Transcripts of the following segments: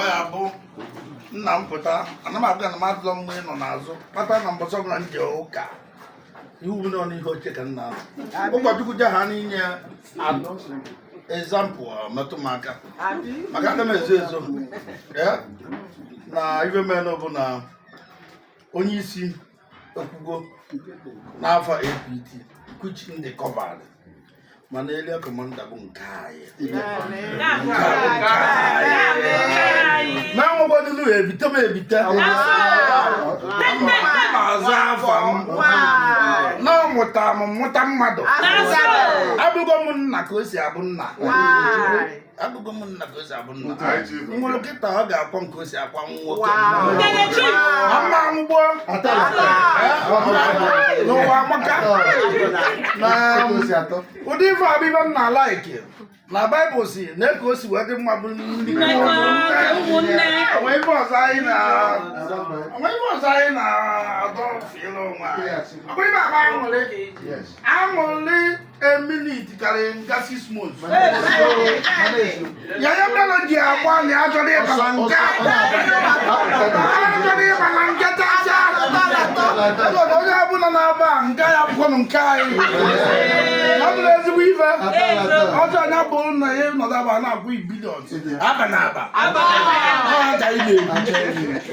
ya bụ nna m pụta ana m abịa na m adụlọ mgbe ị nọ n'azụ kpata na mbọsị ọbụla m jee ụka iwu nọ n'ihe oche ka nna ụkọchukwu je ha n'inye ezampụ metụ m aka maka aga m ezo ezo na ife menụ bụ na onye isi okwugo n'afọ APT kuchi ndị kọvad mana elia kọmanda bụ nke anyị na nwegwadịlu ebite m ebite azụ afa m na ọmụta m mmụta mmadụ abụgo m nna ka o si abụ nna abụgo m nna ka o si abụ nna nwere kịta ọ ga-akwa nke o si akwa nwoke ama mgbo n'ụwa amaka na ụdị ife abịba m na laiki na Baịbụl si na ka o si wee dị mma bụ ndị onwe ife ọzọ anyị na-adọ fiela onwe ọ bụ ife agba aṅụrị eminit karịrị nga 6 months ya melodi agba na achọrọ ịbala nke chacha onye ọbụla na-aba nke ya bụkwanụ nke anyị ọ bụrụ ezigbo ife ọjọ anya bụrụ na ihe nọdụ aba na-akwụ bilion aba na aba ọja ị na-ebu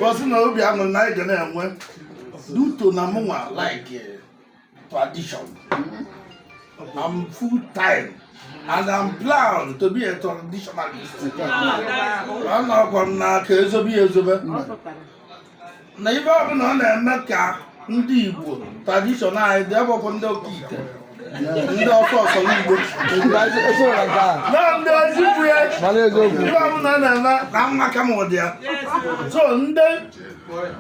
ọsị na obi aṅụrị na anyị ga na-enwe duto na mụnwa like tradition. I'm full time and I'm proud to be a traditionalist. I'm not going to ezobe. Na ife ọbụla ọ na-eme ka ndị Igbo traditional anyị dị ebe ọkụ ndị okike ndị ọsọ ọsọ Igbo na ndị ozikwu ya ife ọbụla ọ na-eme na mmaka m ụdị ya so ndị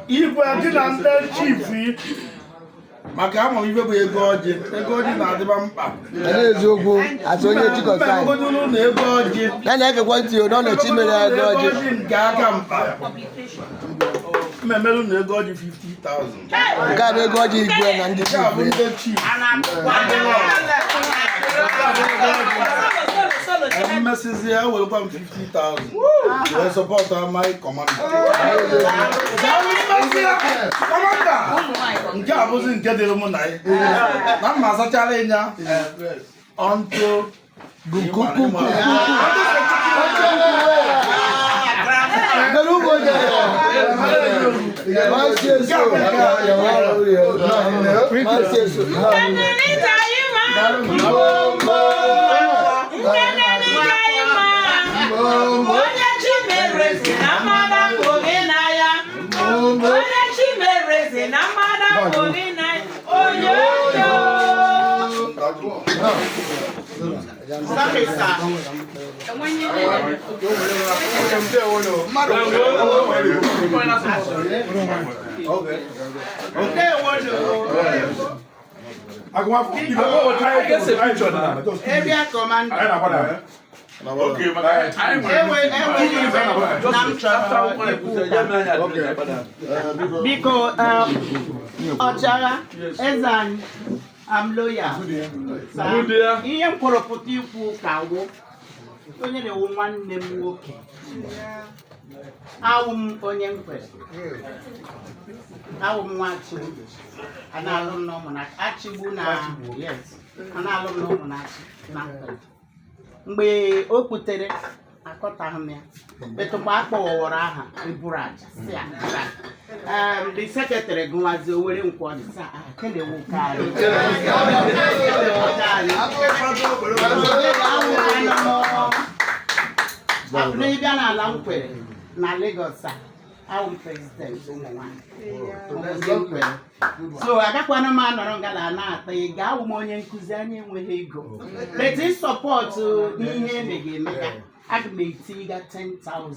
Igbo dị na ndị chief maka ama ife bụ ego ọjị na-adịba mkpa eziokwu atụ onye chịkọta na ego ọjị na-ekekwa ntị ọ na-echi mere ego ọjị nke aka mkpa mmemelu na ego ọjị 50,000 nke a bụ ego ọjị igwe na ndị chief mmesizi ya werekwa m 50,000 wee sọpọtụ amaghị kọmanda nke a bụzi nke dịrị mụ na ya na mma asachara ịnya ọntụ Biko ọchara eze anyị I'm loyal. Ihe mkpọrọpụta ikwu ka wụ onye na-ewu nwanne m nwoke awụ m onye mkwere awụ m nwachi a na-alụ m n'ụmụ na achịgbu na yes a na-alụ m n'ụmụ na mkwere mgbe o kputere akọtaghị m ya metụkwa akpọwọrọ aha eburu aja si ya the secretary gụwazi owere nkwọ dị sa kele wukari n'ịbịa n'ala nkwere na Lagos awụ president ụmụ nwanyị so agakwana m anọrọ ngala na-ata ego awụ m onye nkụzi anyị enweghị ego but ịsọpọtụ n'ihe emega emega aga m etiga 10,000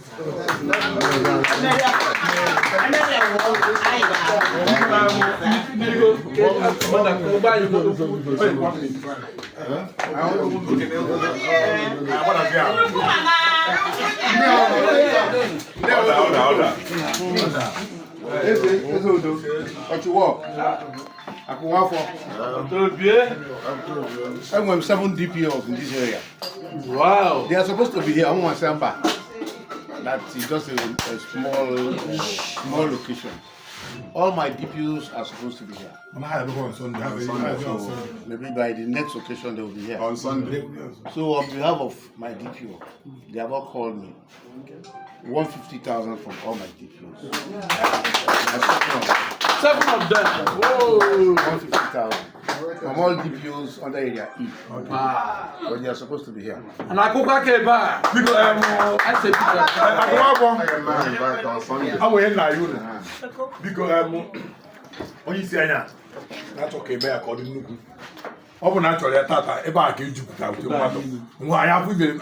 I'm 7 DPOs in this area. Wow. They are supposed to be here. I'm going to send back. that is just a small location. All my DPOs are supposed to be here. So maybe by the next occasion they will be here. On Sunday. So on behalf of my DPO, they have all called me. 150,000 from all my DPOs. 7 of them. Whoa. 150,000 from all DPOs under area E. But they are supposed to be here. And I go back here back. Because I say On Sunday. I will end my unit because onye isi anya na-achọ ka ebe ya ka ọ dị nnukwu ọ bụ na achọrọ ya tata ebe a ka ejupụta nwa ya afụ